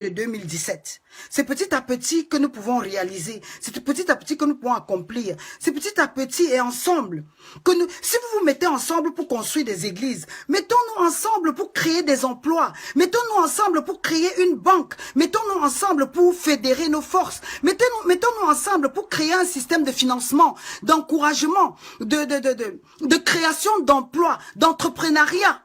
de 2017. C'est petit à petit que nous pouvons réaliser. C'est petit à petit que nous pouvons accomplir. C'est petit à petit et ensemble que nous, si vous vous mettez ensemble pour construire des églises, mettons-nous ensemble pour créer des emplois. Mettons-nous ensemble pour créer une banque. Mettons-nous ensemble pour fédérer nos forces. Mettons-nous ensemble pour créer un système de financement, d'encouragement, de création d'emplois, d'entrepreneuriat.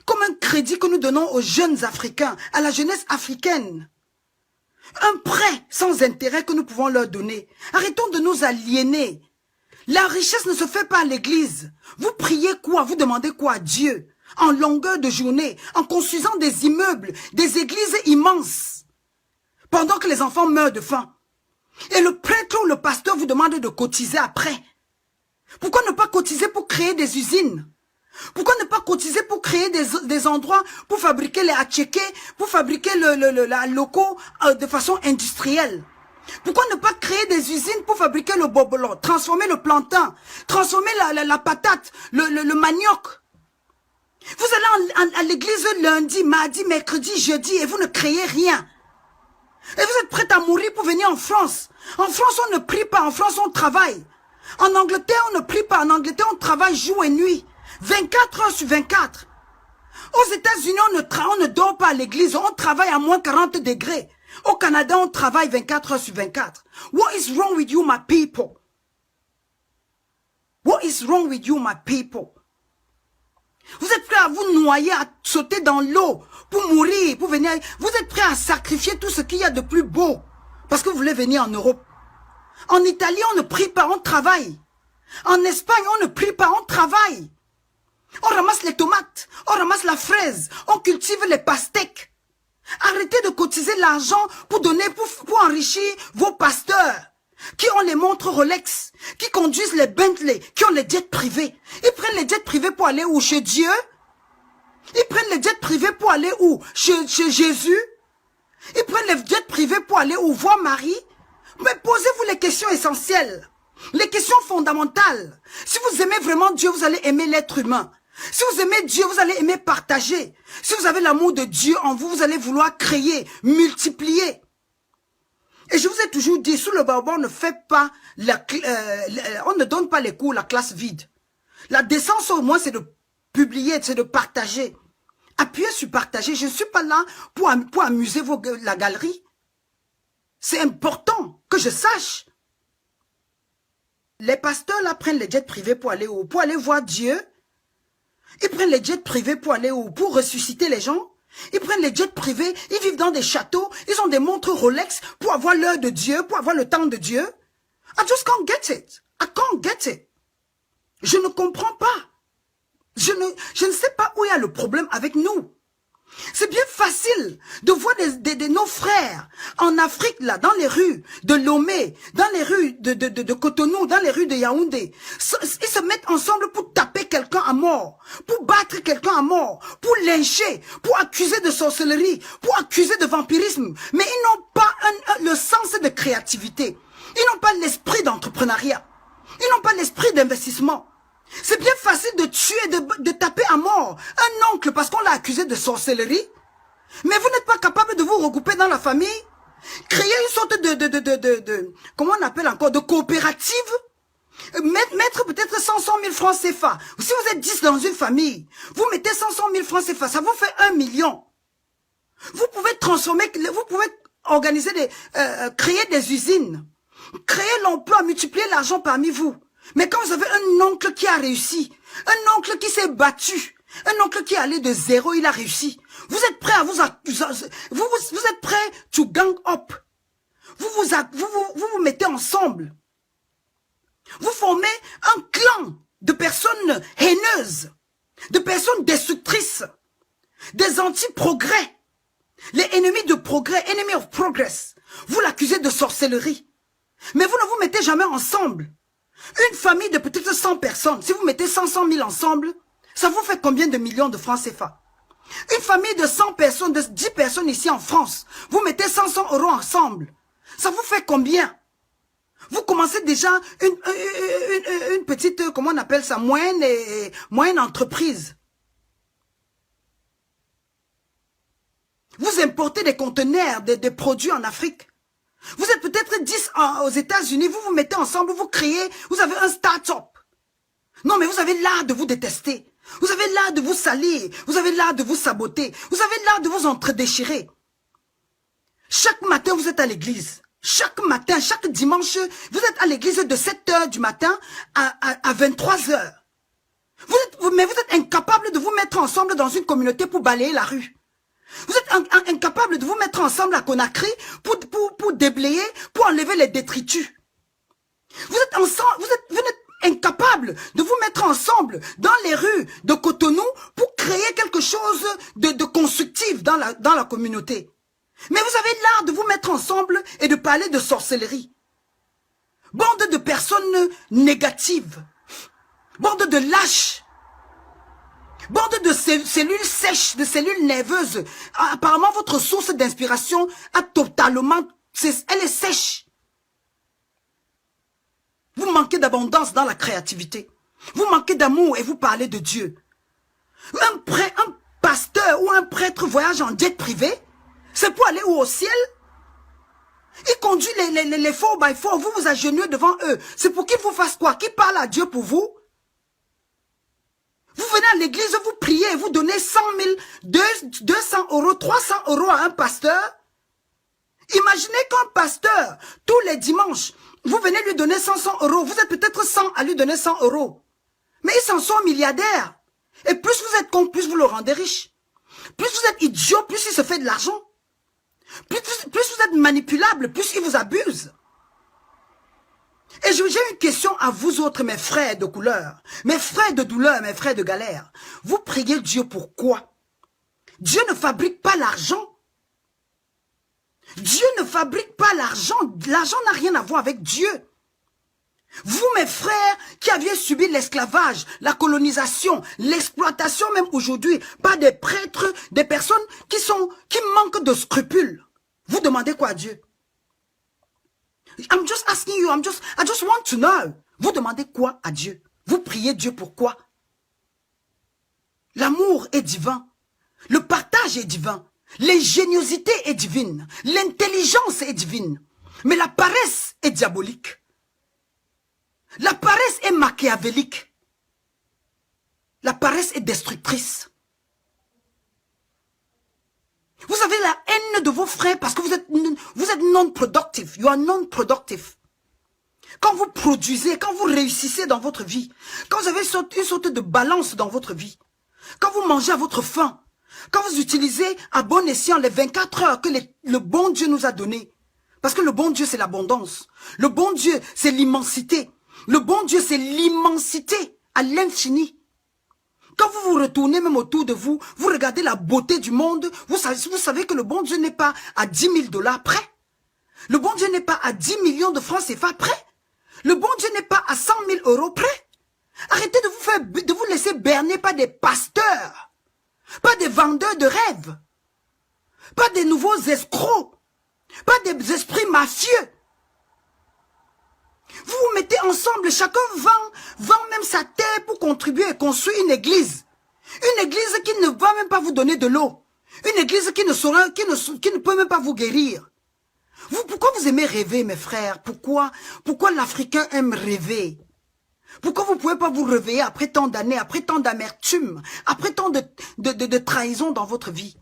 Comme un crédit que nous donnons aux jeunes Africains, à la jeunesse africaine. Un prêt sans intérêt que nous pouvons leur donner. Arrêtons de nous aliéner. La richesse ne se fait pas à l'église. Vous priez quoi? Vous demandez quoi à Dieu? En longueur de journée, en construisant des immeubles, des églises immenses. Pendant que les enfants meurent de faim. Et le prêtre ou le pasteur vous demande de cotiser après. Pourquoi ne pas cotiser pour créer des usines? Pourquoi ne pas cotiser pour créer des endroits pour fabriquer les atchékés, pour fabriquer la locaux de façon industrielle? Pourquoi ne pas créer des usines pour fabriquer le bobolo, transformer le plantain, transformer la patate, le manioc? Vous allez à l'église lundi, mardi, mercredi, jeudi et vous ne créez rien. Et vous êtes prêts à mourir pour venir en France. En France, on ne prie pas, en France, on travaille. En Angleterre, on ne prie pas, en Angleterre, on travaille jour et nuit. 24 heures sur 24. Aux États-Unis, on ne dort pas à l'église, on travaille à moins 40 degrés. Au Canada, on travaille 24 heures sur 24. What is wrong with you, my people? What is wrong with you, my people? Vous êtes prêts à vous noyer, à sauter dans l'eau pour mourir, pour venir. Vous êtes prêts à sacrifier tout ce qu'il y a de plus beau parce que vous voulez venir en Europe. En Italie, on ne prie pas, on travaille. En Espagne, on ne prie pas, on travaille. On ramasse les tomates, on ramasse la fraise, on cultive les pastèques. Arrêtez de cotiser l'argent pour donner, pour enrichir vos pasteurs qui ont les montres Rolex, qui conduisent les Bentley, qui ont les jets privés. Ils prennent les jets privés pour aller où? Chez Dieu? Ils prennent les jets privés pour aller où? Chez Jésus? Ils prennent les jets privés pour aller où? Voir Marie? Mais posez-vous les questions essentielles, les questions fondamentales. Si vous aimez vraiment Dieu, vous allez aimer l'être humain. Si vous aimez Dieu, vous allez aimer partager. Si vous avez l'amour de Dieu en vous, vous allez vouloir créer, multiplier. Et je vous ai toujours dit, sous le Baobab, on ne fait pas, on ne donne pas les cours, la classe vide. La décence au moins, c'est de publier, c'est de partager. Appuyez sur partager. Je ne suis pas là pour amuser la galerie. C'est important que je sache. Les pasteurs là prennent les jets privés pour aller où? Pour aller voir Dieu. Ils prennent les jets privés pour aller où? Pour ressusciter les gens. Ils prennent les jets privés, ils vivent dans des châteaux, ils ont des montres Rolex pour avoir l'heure de Dieu, pour avoir le temps de Dieu. I just can't get it. I can't get it. Je ne comprends pas. Je ne sais pas où il y a le problème avec nous. C'est bien facile de voir nos frères en Afrique, là, dans les rues de Lomé, dans les rues de Cotonou, dans les rues de Yaoundé. Ils se mettent ensemble pour taper quelqu'un à mort, pour battre quelqu'un à mort, pour lyncher, pour accuser de sorcellerie, pour accuser de vampirisme. Mais ils n'ont pas le sens de créativité. Ils n'ont pas l'esprit d'entrepreneuriat. Ils n'ont pas l'esprit d'investissement. C'est bien facile de tuer, de taper à mort un oncle parce qu'on l'a accusé de sorcellerie. Mais vous n'êtes pas capable de vous regrouper dans la famille. Créer une sorte comment on appelle encore, de coopérative. Mettre peut-être 100 000 francs CFA. Si vous êtes 10 dans une famille, vous mettez 100 000 francs CFA, ça vous fait 1 million. Vous pouvez transformer, vous pouvez organiser créer des usines. Créer l'emploi, multiplier l'argent parmi vous. Mais quand vous avez un oncle qui a réussi, un oncle qui s'est battu, un oncle qui est allé de zéro, il a réussi. Vous êtes prêt à vous êtes prêt to gang up. Vous mettez ensemble. Vous formez un clan de personnes haineuses, de personnes destructrices, des anti-progrès, les ennemis de progrès, enemy of progress. Vous l'accusez de sorcellerie. Mais vous ne vous mettez jamais ensemble. Une famille de peut-être 100 personnes, si vous mettez 100 000 ensemble, ça vous fait combien de millions de francs CFA? Une famille de 100 personnes, de 10 personnes ici en France, vous mettez 500 € ensemble, ça vous fait combien? Vous commencez déjà une petite, comment on appelle ça, moyenne entreprise. Vous importez des conteneurs, des produits en Afrique. Vous êtes peut-être 10 aux États-Unis, vous vous mettez ensemble, vous créez, vous avez un start-up. Non, mais vous avez l'art de vous détester. Vous avez l'art de vous salir. Vous avez l'art de vous saboter. Vous avez l'art de vous entredéchirer. Chaque matin, vous êtes à l'église. Chaque matin, chaque dimanche, vous êtes à l'église de 7h du matin à 23h. Mais vous êtes incapable de vous mettre ensemble dans une communauté pour balayer la rue. Vous êtes incapable de vous mettre ensemble à Conakry pour déblayer, pour enlever les détritus. Vous êtes incapable de vous mettre ensemble dans les rues de Cotonou pour créer quelque chose de constructif dans la communauté. Mais vous avez l'art de vous mettre ensemble et de parler de sorcellerie. Bande de personnes négatives. Bande de lâches. Bande de cellules sèches, de cellules nerveuses. Apparemment, votre source d'inspiration a totalement... Elle est sèche. Vous manquez d'abondance dans la créativité. Vous manquez d'amour et vous parlez de Dieu. Un pasteur ou un prêtre voyage en jet privé, c'est pour aller où, au ciel? Il conduit les 4x4, vous vous agenouillez devant eux. C'est pour qu'ils vous fassent quoi? Qu'ils parlent à Dieu pour vous? Vous venez à l'église, vous priez, vous donnez 100 000, 200 euros, 300 euros à un pasteur. Imaginez qu'un pasteur, tous les dimanches, vous venez lui donner 500 euros. Vous êtes peut-être 100 à lui donner 100 euros. Mais ils s'en sont milliardaires. Et plus vous êtes con, plus vous le rendez riche. Plus vous êtes idiot, plus il se fait de l'argent. Plus vous êtes manipulable, plus il vous abuse. Et j'ai une question à vous autres, mes frères de couleur, mes frères de douleur, mes frères de galère. Vous priez Dieu pourquoi? Dieu ne fabrique pas l'argent. Dieu ne fabrique pas l'argent. L'argent n'a rien à voir avec Dieu. Vous, mes frères, qui aviez subi l'esclavage, la colonisation, l'exploitation même aujourd'hui, par des prêtres, des personnes qui manquent de scrupules. Vous demandez quoi à Dieu? I'm just asking you, I just want to know. Vous demandez quoi à Dieu? Vous priez Dieu pourquoi? L'amour est divin. Le partage est divin. L'ingéniosité est divine. L'intelligence est divine. Mais la paresse est diabolique. La paresse est machiavélique. La paresse est destructrice. Vous avez la haine de vos frères parce que vous êtes non-productif. You are non-productive. Quand vous produisez, quand vous réussissez dans votre vie, quand vous avez une sorte de balance dans votre vie, quand vous mangez à votre faim, quand vous utilisez à bon escient les 24 heures que le bon Dieu nous a données, parce que le bon Dieu c'est l'abondance, le bon Dieu c'est l'immensité, le bon Dieu c'est l'immensité à l'infini. Quand vous vous retournez même autour de vous, vous regardez la beauté du monde, vous savez que le bon Dieu n'est pas à 10 000 $ près. Le bon Dieu n'est pas à 10 millions de francs CFA près. Le bon Dieu n'est pas à 100 000 euros près. Arrêtez de vous laisser berner par des pasteurs, pas des vendeurs de rêves, pas des nouveaux escrocs, pas des esprits mafieux. Vous vous mettez ensemble, chacun vend même sa terre pour contribuer et construire une église. Une église qui ne va même pas vous donner de l'eau. Une église qui ne peut même pas vous guérir. Pourquoi vous aimez rêver, mes frères? Pourquoi l'Africain aime rêver? Pourquoi vous ne pouvez pas vous réveiller après tant d'années, après tant d'amertume, après tant de trahison dans votre vie?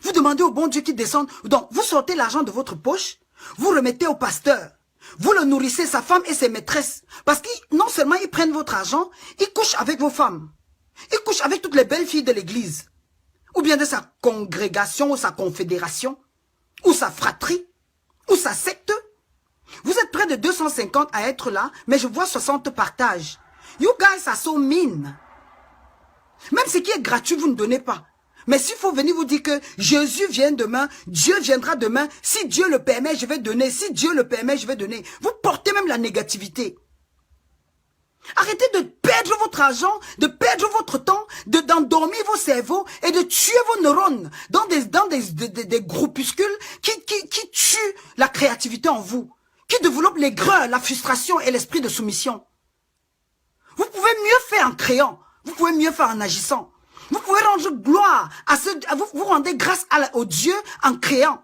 Vous demandez au bon Dieu qui descende. Donc, vous sortez l'argent de votre poche, vous remettez au pasteur. Vous le nourrissez, sa femme et ses maîtresses. Parce que non seulement ils prennent votre argent, ils couchent avec vos femmes. Ils couchent avec toutes les belles filles de l'église. Ou bien de sa congrégation, ou sa confédération, ou sa fratrie, ou sa secte. Vous êtes près de 250 à être là, mais je vois 60 partages. You guys are so mean. Même ce qui est gratuit, vous ne donnez pas. Mais s'il faut venir vous dire que Jésus vient demain, Dieu viendra demain, si Dieu le permet, je vais donner, si Dieu le permet, je vais donner. Vous portez même la négativité. Arrêtez de perdre votre argent, de perdre votre temps, d'endormir vos cerveaux et de tuer vos neurones dans des groupuscules qui tuent la créativité en vous, qui développent l'aigreur, la frustration et l'esprit de soumission. Vous pouvez mieux faire en créant, vous pouvez mieux faire en agissant. Vous pouvez rendre gloire à ce, vous rendez grâce au Dieu en créant.